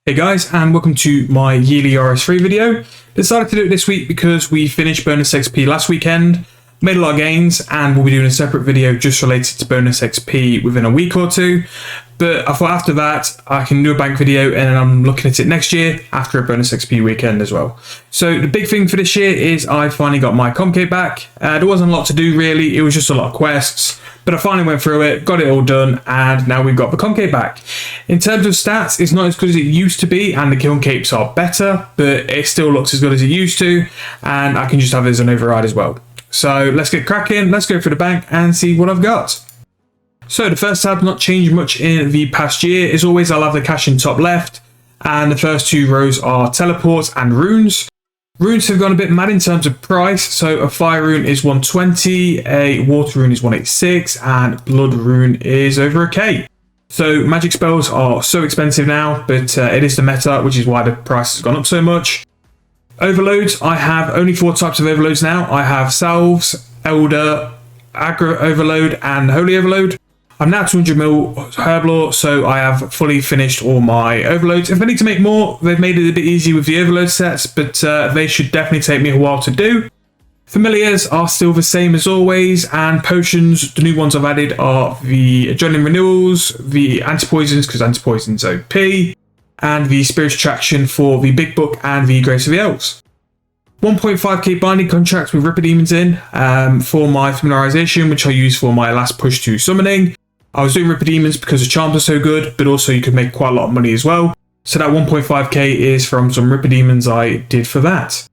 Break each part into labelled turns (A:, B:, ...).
A: Hey guys, and welcome to my yearly RS3 video. Decided to do it this week because we finished bonus XP last weekend, made a lot of gains, and we'll be doing a separate video just related to bonus XP within a week or two. But I thought after that, I can do a bank video, and then I'm looking at it next year after a bonus XP weekend as well. So the big thing for this year is I finally got my Comcape back. There wasn't a lot to do really, it was just a lot of quests. But I finally went through it, got it all done, and now we've got the Comcape back. In terms of stats, it's not as good as it used to be, and the Comcapes are better, but it still looks as good as it used to, and I can just have it as an override as well. So let's get cracking, let's go through the bank and see what I've got. So the first tab not changed much in the past year. As always, I'll have the cache in top left, and the first two rows are teleports and runes. Runes have gone a bit mad in terms of price, so a fire rune is 120, a water rune is 186, and blood rune is over a K. So magic spells are so expensive now, but it is the meta, which is why the price has gone up so much. Overloads, I have only 4 types of overloads now. I have salves, elder, aggro overload, and holy overload. I'm now 200 mil herblore, so I have fully finished all my overloads. If I need to make more, they've made it a bit easy with the overload sets, but they should definitely take me a while to do. Familiars are still the same as always, and potions, the new ones I've added are the adrenaline renewals, the anti-poisons, because anti-poison's OP, and the spiritual traction for the big book and the grace of the elves. 1.5k binding contracts with Ripper Demons in for my familiarization, which I use for my last push to summoning. I was doing Ripper Demons because the charms are so good, but also you could make quite a lot of money as well. So that 1.5k is from some Ripper Demons I did for that.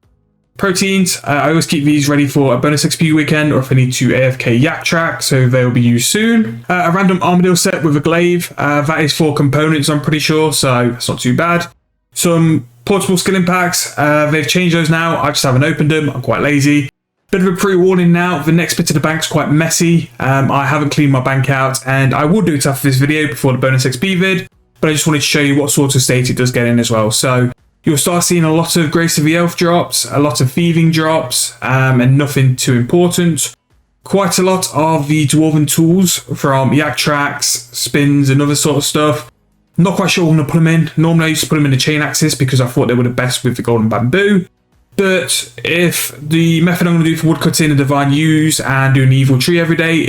A: Proteins, I always keep these ready for a bonus XP weekend, or if I need to AFK yak track, so they'll be used soon. A random armadillo set with a glaive, that is 4 components I'm pretty sure, so it's not too bad. Some portable skilling packs, they've changed those now, I just haven't opened them, I'm quite lazy. Bit of a pre-warning now, the next bit of the bank's quite messy. I haven't cleaned my bank out, and I will do it after this video before the bonus XP vid, but I just wanted to show you what sort of state it does get in as well. So you'll start seeing a lot of Grace of the Elf drops, a lot of thieving drops, and nothing too important. Quite a lot of the dwarven tools from yak tracks, spins, and other sort of stuff. Not quite sure what I'm going to put them in. Normally I used to put them in the chain axis because I thought they were the best with the golden bamboo. But if the method I'm going to do for woodcutting and divine use and doing the evil tree every day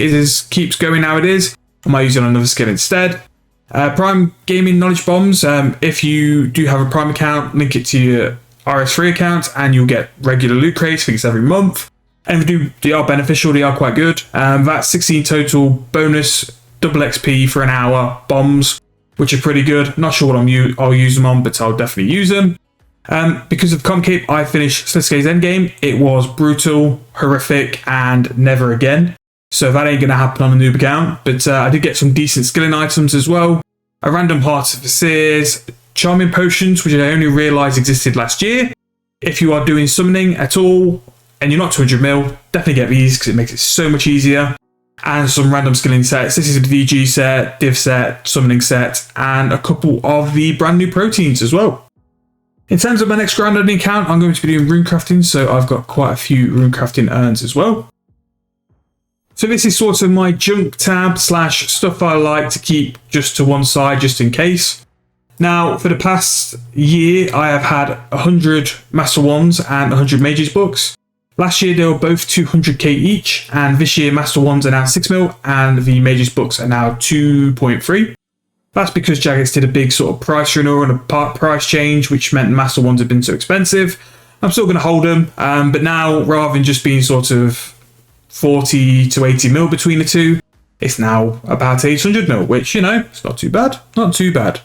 A: keeps going how it is, I might use it on another skill instead. Prime gaming knowledge bombs. If you do have a Prime account, link it to your RS3 account and you'll get regular loot crates, I think it's every month. And they are beneficial, they are quite good. That's 16 total bonus double XP for an hour bombs, which are pretty good. Not sure what I'll use them on, but I'll definitely use them. Because of Comcape, I finished Sasuke's endgame. It was brutal, horrific, and never again. So that ain't going to happen on a noob account. But I did get some decent skilling items as well. A random Heart of the Seers, Charming Potions, which I only realised existed last year. If you are doing summoning at all, and you're not 200 mil, definitely get these because it makes it so much easier. And some random skilling sets. This is the VG set, div set, summoning set, and a couple of the brand new proteins as well. In terms of my next grind on the account, I'm going to be doing rune crafting, so I've got quite a few rune crafting urns as well. So this is sort of my junk tab / stuff I like to keep just to one side, just in case. Now, for the past year, I have had 100 Master Wands and 100 Mages books. Last year, they were both 200k each, and this year, Master Wands are now 6 mil, and the Mages books are now 2.3. That's because Jagex did a big sort of price renewal and a part price change, which meant Master Ones have been so expensive. I'm still going to hold them, but now rather than just being sort of 40 to 80 mil between the two, it's now about 800 mil, which, you know, it's not too bad. Not too bad.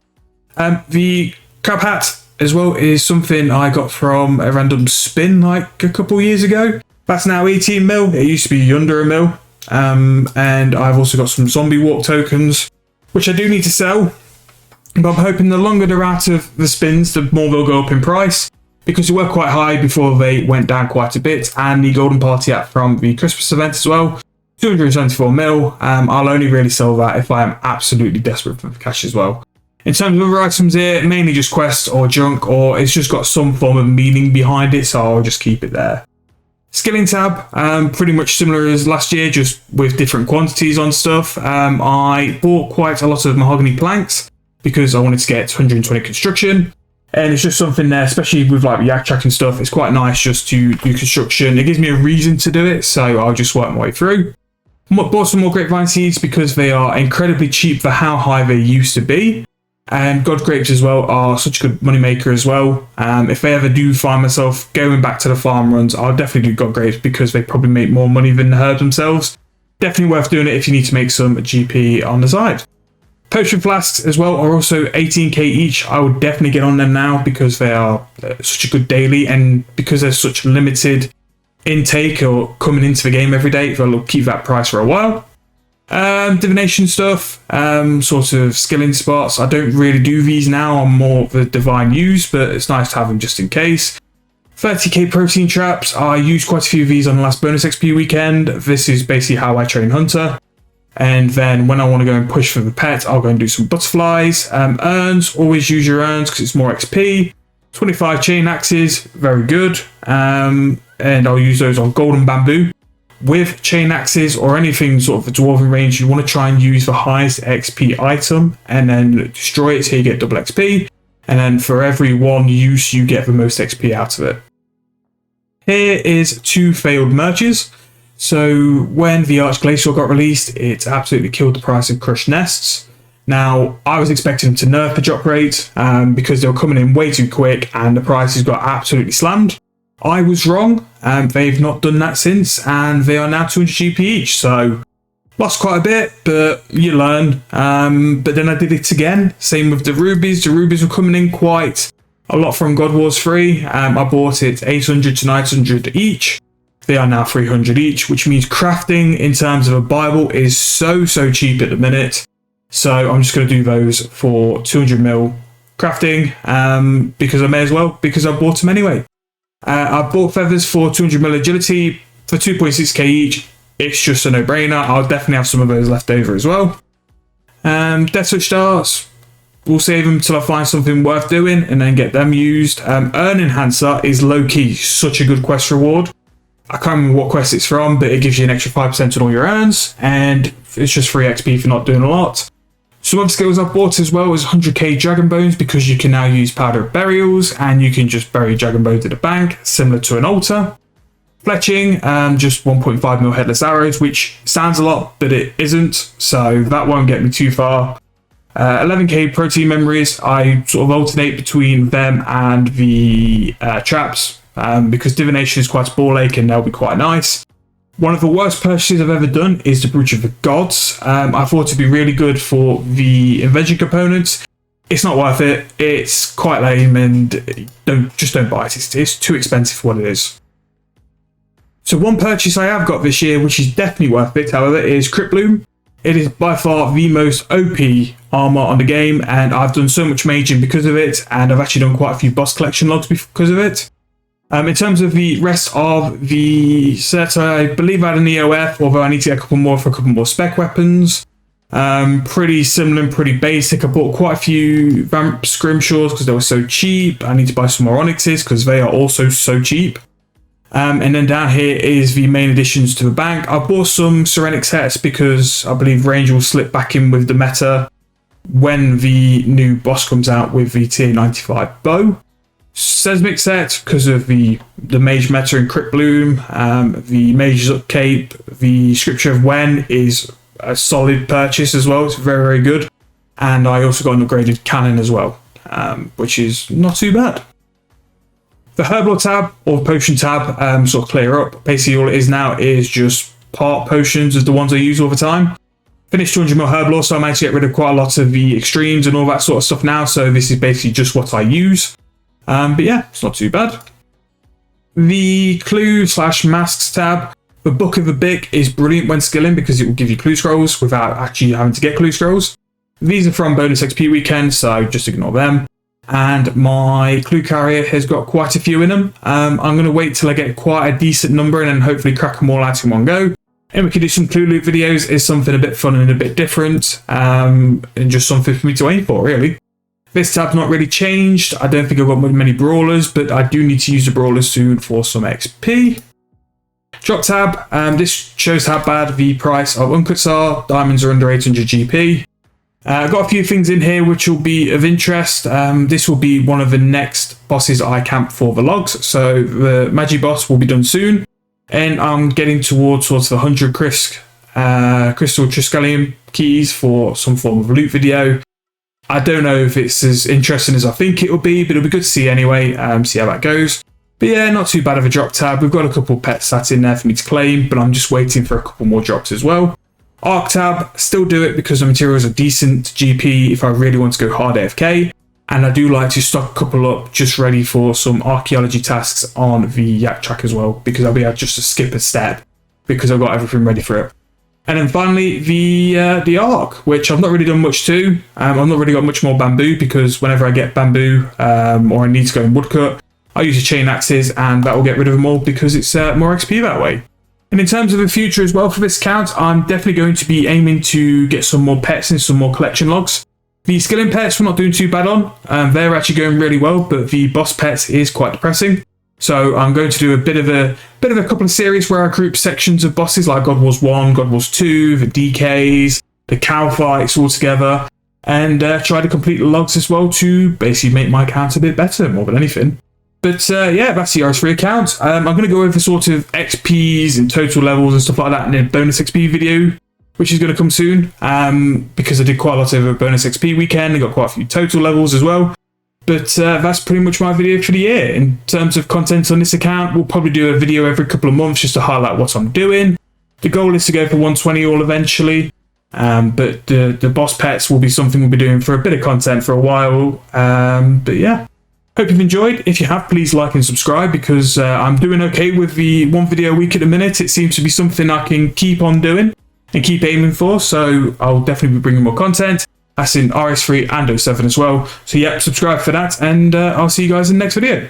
A: The crab hat as well is something I got from a random spin like a couple years ago. That's now 18 mil. It used to be under a mil. And I've also got some zombie walk tokens, which I do need to sell, but I'm hoping the longer they're out of the spins, the more they'll go up in price, because they were quite high before they went down quite a bit. And the golden party hat from the Christmas event as well, 274 mil. I'll only really sell that if I am absolutely desperate for the cash as well. In terms of other items here, mainly just quests or junk, or it's just got some form of meaning behind it, so I'll just keep it there. Skilling tab, pretty much similar as last year, just with different quantities on stuff. I bought quite a lot of mahogany planks because I wanted to get 120 construction. And it's just something there, especially with like yak track and stuff. It's quite nice just to do construction. It gives me a reason to do it, so I'll just work my way through. Bought some more grapevine seeds because they are incredibly cheap for how high they used to be. And god grapes as well are such a good money maker as well. If I ever do find myself going back to the farm runs, I'll definitely do god grapes because they probably make more money than the herbs themselves. Definitely worth doing it if you need to make some GP on the side. Potion flasks as well are also 18k each. I would definitely get on them now because they are such a good daily, and because there's such limited intake or coming into the game every day, they'll keep that price for a while. Divination stuff, sort of skilling spots. I don't really do these now. I'm more of a divine use, but it's nice to have them just in case. 30k protein traps. I used quite a few of these on the last bonus XP weekend. This is basically how I train Hunter. And then when I want to go and push for the pet, I'll go and do some butterflies. Urns, always use your urns because it's more XP. 25 chain axes, very good. And I'll use those on golden bamboo. With chain axes or anything sort of the dwarven range, you want to try and use the highest XP item and then destroy it so you get double XP. And then for every one use, you get the most XP out of it. Here is 2 failed merges. So when the Archglacial got released, it absolutely killed the price of crushed nests. Now, I was expecting them to nerf the drop rate because they were coming in way too quick and the prices got absolutely slammed. I was wrong, they've not done that since, and they are now 200 GP each, so lost quite a bit, but you learn. But then I did it again, same with the rubies. The rubies were coming in quite a lot from God Wars 3. I bought it 800 to 900 each. They are now 300 each, which means crafting in terms of a Bible is so cheap at the minute. So I'm just going to do those for 200 mil crafting, because I may as well, because I bought them anyway. I bought feathers for 200 mil agility for 2.6k each. It's just a no-brainer. I'll definitely have some of those left over as well. Death Switch darts, we'll save them till I find something worth doing and then get them used. Urn Enhancer is low-key such a good quest reward. I can't remember what quest it's from, but it gives you an extra 5% on all your urns, and it's just free XP for not doing a lot. Some other skills I've bought as well is 100k Dragon Bones, because you can now use Powder of Burials, and you can just bury Dragon Bones at the bank, similar to an altar. Fletching, just 1.5 mil headless arrows, which sounds a lot, but it isn't, so that won't get me too far. 11k protein memories, I sort of alternate between them and the traps, because divination is quite a ball ache and they'll be quite nice. One of the worst purchases I've ever done is the Brooch of the Gods. I thought it'd be really good for the invention components. It's not worth it. It's quite lame, and just don't buy it. It's too expensive for what it is. So one purchase I have got this year, which is definitely worth it, however, is Crypt Bloom. It is by far the most OP armor on the game, and I've done so much maging because of it, and I've actually done quite a few boss collection logs because of it. In terms of the rest of the set, I believe I had an EOF, although I need to get a couple more for a couple more spec weapons. Pretty similar and pretty basic. I bought quite a few Vamp Scrimshaws because they were so cheap. I need to buy some more Onyxes because they are also so cheap. And then down here is the main additions to the bank. I bought some Serenic sets because I believe range will slip back in with the meta when the new boss comes out with the tier 95 bow. Seismic set because of the mage meta in Crypt Bloom, the mage's upkeep, the Scripture of When is a solid purchase as well. It's very good, and I also got an upgraded cannon as well, which is not too bad. The Herblore tab or potion tab sort of clear up. Basically all it is now is just part potions as the ones I use all the time. Finished 200 mil Herblore, so I managed to get rid of quite a lot of the extremes and all that sort of stuff now, so this is basically just what I use. But yeah, it's not too bad. The clue/masks tab. The Book of the Bick is brilliant when skilling because it will give you clue scrolls without actually having to get clue scrolls. These are from bonus XP weekend, so just ignore them. And my clue carrier has got quite a few in them. I'm going to wait till I get quite a decent number and then hopefully crack them all out in one go. And we can do some clue loop videos. It's something a bit fun and a bit different, and just something for me to aim for, really. This tab's not really changed. I don't think I've got many brawlers, but I do need to use the brawlers soon for some XP. Drop tab. This shows how bad the price of uncuts are. Diamonds are under 800 GP. I've got a few things in here which will be of interest. This will be one of the next bosses I camp for the logs. So the Magi boss will be done soon. And I'm getting towards the 100 crystal Triskelion keys for some form of loot video. I don't know if it's as interesting as I think it will be, but it'll be good to see anyway, see how that goes. But yeah, not too bad of a drop tab. We've got a couple of pets sat in there for me to claim, but I'm just waiting for a couple more drops as well. Arc tab, still do it because the materials are decent GP if I really want to go hard AFK. And I do like to stock a couple up just ready for some archaeology tasks on the yak track as well, because I'll be able just to skip a step because I've got everything ready for it. And then finally the arc, which I've not really done much to. I've not really got much more bamboo because whenever I get bamboo or I need to go in woodcut, I use the chain axes and that will get rid of them all because it's more XP that way. And in terms of the future as well for this account, I'm definitely going to be aiming to get some more pets and some more collection logs. The skilling pets we're not doing too bad on. They're actually going really well, but the boss pets is quite depressing. So I'm going to do a bit of a couple of series where I group sections of bosses like God Wars 1, God Wars 2, the DKs, the cow fights all together, and try to complete the logs as well to basically make my account a bit better more than anything. But yeah, that's the RS3 account. I'm going to go over sort of XPs and total levels and stuff like that in a bonus XP video, which is going to come soon, because I did quite a lot of a bonus XP weekend and got quite a few total levels as well. But that's pretty much my video for the year. In terms of content on this account, we'll probably do a video every couple of months just to highlight what I'm doing. The goal is to go for 120 all eventually, but the boss pets will be something we'll be doing for a bit of content for a while. But yeah. Hope you've enjoyed. If you have, please like and subscribe because I'm doing okay with the one video a week at the minute. It seems to be something I can keep on doing and keep aiming for. So I'll definitely be bringing more content. That's in RS3 and 07 as well. So yeah, subscribe for that and I'll see you guys in the next video.